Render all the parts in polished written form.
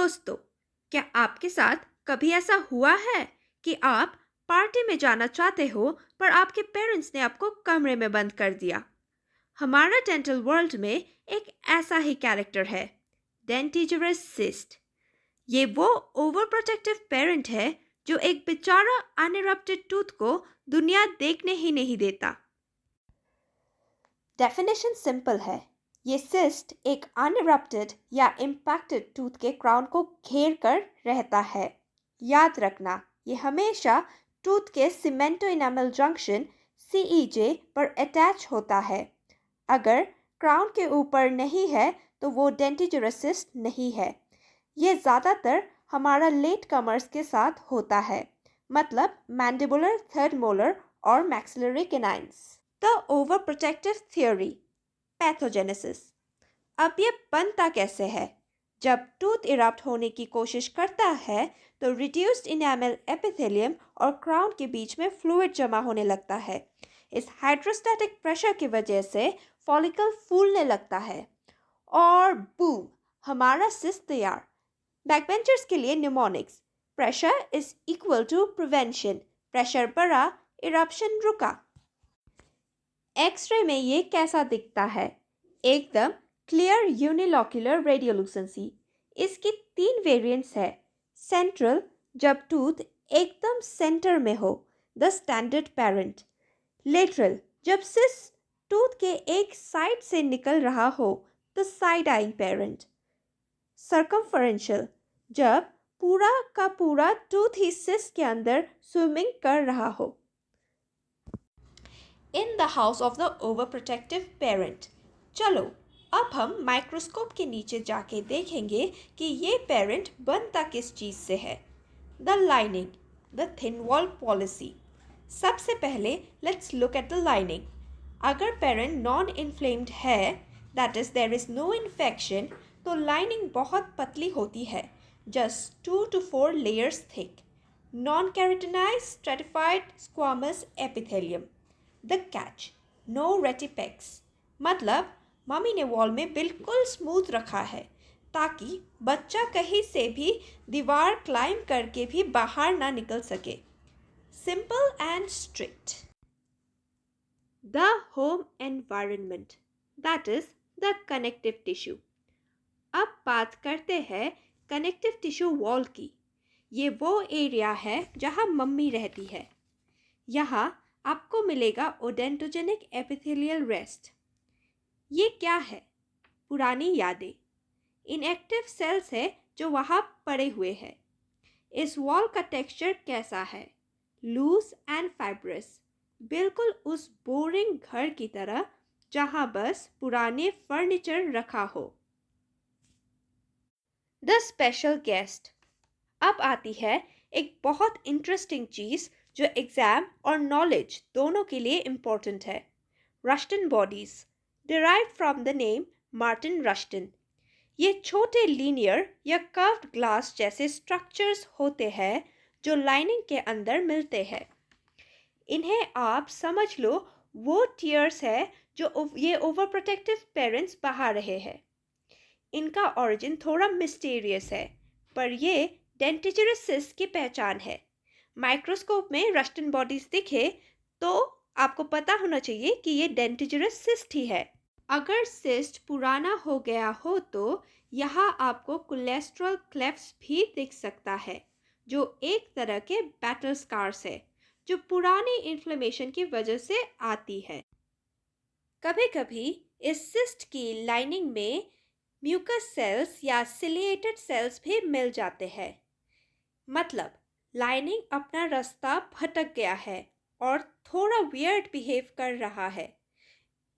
दोस्तों, क्या आपके साथ कभी ऐसा हुआ है कि आप पार्टी में जाना चाहते हो पर आपके पेरेंट्स ने आपको कमरे में बंद कर दिया? हमारा डेंटल वर्ल्ड में एक ऐसा ही कैरेक्टर है, डेंटिजरस सिस्ट। ये वो ओवर प्रोटेक्टिव पेरेंट है जो एक बेचारा अनइरप्टेड टूथ को दुनिया देखने ही नहीं देता। डेफिनेशन सिंपल है। ये सिस्ट एक अनइरप्टेड या इम्पैक्टेड टूथ के क्राउन को घेर कर रहता है। याद रखना, ये हमेशा टूथ के सीमेंटो इनेमल जंक्शन सीईजे पर अटैच होता है। अगर क्राउन के ऊपर नहीं है तो वो डेंटिजरस सिस्ट नहीं है। ये ज़्यादातर हमारा लेट कमर्स के साथ होता है, मतलब मैंडिबुलर, थर्ड मोलर और maxillary canines. The overprotective theory, pathogenesis. अब ये बनता कैसे है? जब टूथ इरप्ट होने की कोशिश करता है तो रिड्यूस्ड इनेमल एपिथेलियम और क्राउन के बीच में फ्लूइड जमा होने लगता है। इस हाइड्रोस्टैटिक प्रेशर की वजह से फॉलिकल फूलने लगता है और बूम, हमारा सिस्ट तैयार। बैकबेंचर्स के लिए mnemonics: pressure is equal to prevention. Pressure बढ़ा, इरप्शन रुका। एक्सरे में ये कैसा दिखता है? एकदम क्लियर यूनिलॉक्यूलर रेडियोलुसेंसी। इसकी 3 वेरिएंट्स है। सेंट्रल, जब टूथ एकदम सेंटर में हो, द स्टैंडर्ड पेरेंट। लेटरल, जब सिस टूथ के एक साइड से निकल रहा हो, द साइड आइंग पेरेंट। सर्कमफरेंशियल, जब पूरा का पूरा टूथ ही सिस के अंदर स्विमिंग कर रहा हो। In the house of the overprotective parent. चलो अब हम माइक्रोस्कोप के नीचे जाके देखेंगे कि ये पेरेंट बनता किस चीज़ से है। The lining, the thin wall policy. सबसे पहले let's look at the lining. अगर पेरेंट नॉन इन्फ्लेम्ड है, that is there is no infection, तो लाइनिंग बहुत पतली होती है, जस्ट 2 to 4 layers थिक। Non keratinised stratified squamous epithelium. The catch, no rete pegs, मतलब मम्मी ने वॉल में बिल्कुल स्मूथ रखा है ताकि बच्चा कहीं से भी दीवार क्लाइंब करके भी बाहर ना निकल सके। Simple and strict. The home environment, that is the connective tissue. अब बात करते हैं कनेक्टिव टिश्यू वॉल की। ये वो एरिया है जहाँ मम्मी रहती है। यहाँ आपको मिलेगा ओडेंटोजेनिक एपिथेलियल रेस्ट। ये क्या है? पुरानी यादें, इनएक्टिव सेल्स है जो वहाँ पड़े हुए हैं। इस वॉल का टेक्सचर कैसा है? लूज एंड फाइब्रस, बिल्कुल उस बोरिंग घर की तरह जहाँ बस पुराने फर्नीचर रखा हो। The special guest. अब आती है एक बहुत इंटरेस्टिंग चीज़ जो एग्जाम और नॉलेज दोनों के लिए इम्पोर्टेंट है। Roston bodies, derive from the name Martin Roston. ये छोटे लीनियर या कर्व्ड ग्लास जैसे स्ट्रक्चर्स होते हैं जो लाइनिंग के अंदर मिलते हैं। इन्हें आप समझ लो वो टीयर्स है जो ये ओवर प्रोटेक्टिव पेरेंट्स बहा रहे हैं। इनका ओरिजिन थोड़ा मिस्टीरियस है, पर ये डेंटिजरस सिस्ट की पहचान है। माइक्रोस्कोप में रस्टन बॉडीज दिखे तो आपको पता होना चाहिए कि ये डेंटिजरस सिस्ट ही है। अगर सिस्ट पुराना हो गया हो तो यहाँ आपको कोलेस्ट्रॉल क्लेफ्ट्स भी दिख सकता है, जो एक तरह के बैटल स्कार्स है जो पुरानी इन्फ्लेमेशन की वजह से आती है। कभी कभी इस सिस्ट की लाइनिंग में म्यूकस सेल्स या सिलिएटेड सेल्स भी मिल जाते हैं। मतलब लाइनिंग अपना रास्ता भटक गया है और थोड़ा वियर्ड बिहेव कर रहा है।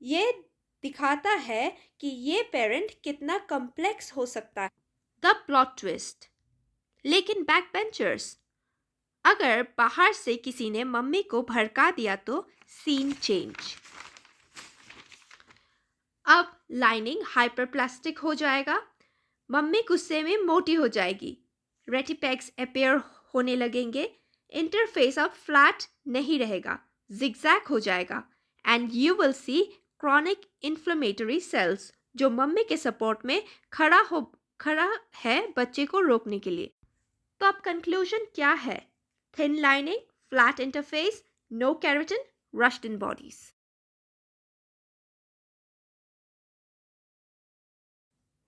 ये दिखाता है कि ये पेरेंट कितना कॉम्प्लेक्स हो सकता है। The plot twist. लेकिन बैक बेंचर्स, अगर बाहर से किसी ने मम्मी को भड़का दिया तो सीन चेंज। अब लाइनिंग हाइपरप्लास्टिक हो जाएगा, मम्मी गुस्से में मोटी हो जाएगी, रेटिपेक्स अपीयर होने लगेंगे, इंटरफेस अब फ्लैट नहीं रहेगा, जिगजैग हो जाएगा, and you will see chronic inflammatory cells जो मम्मी के सपोर्ट में खड़ा है बच्चे को रोकने के लिए। तो अब कंक्लूजन क्या है? Thin lining, flat interface, no keratin, rushed in bodies.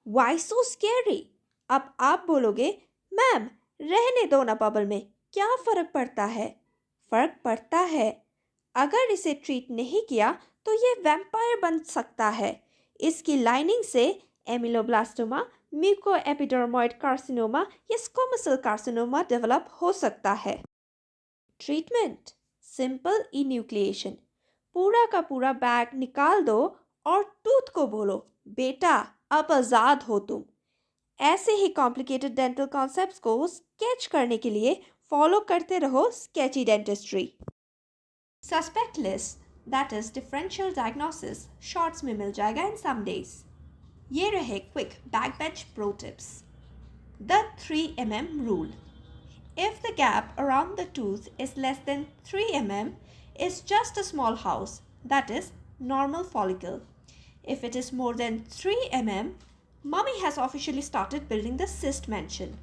Why so scary? अब आप बोलोगे, मैम रहने दो ना बबल में, क्या फर्क पड़ता है? फर्क पड़ता है। अगर इसे ट्रीट नहीं किया तो ये वैम्पायर बन सकता है। इसकी लाइनिंग से एमिलोब्लास्टोमा, म्यूकोएपिडर्मोइड कार्सिनोमा या स्क्वोमस सेल कार्सिनोमा डेवलप हो सकता है। Treatment simple enucleation. पूरा का पूरा बैग निकाल दो और टूथ को बोलो, बेटा अब आज़ाद हो तुम। ऐसे ही कॉम्प्लिकेटेड डेंटल कॉन्सेप्ट्स को स्केच करने के लिए फॉलो करते रहो sketchy dentistry. Suspect list, that is differential diagnosis, shorts में मिल जाएगा इन सम डेज। ये रहे quick backbench pro tips. The 3 mm rule. If the gap around the tooth is less than 3 mm, it's just a small house, that is, normal follicle. If it is more than 3 mm, mommy has officially started building the cyst mentioned.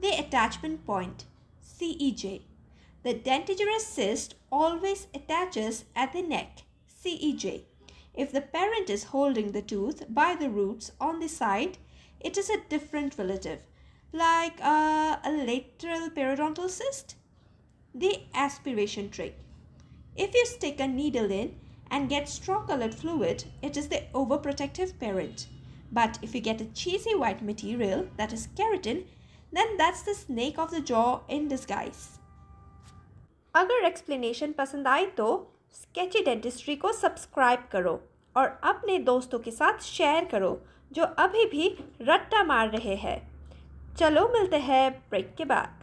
The attachment point, CEJ. The dentigerous cyst always attaches at the neck, CEJ. If the parent is holding the tooth by the roots on the side, it is a different relative, like a lateral periodontal cyst. The aspiration trick. If you stick a needle in and get straw colored fluid, it is the overprotective parent. But if you get a cheesy white material, that is keratin, then that's the snake of the jaw in disguise. अगर explanation पसंद आई तो sketchy dentistry को subscribe करो और अपने दोस्तों के साथ शेयर करो जो अभी भी रट्टा मार रहे हैं। चलो मिलते हैं ब्रेक के बाद।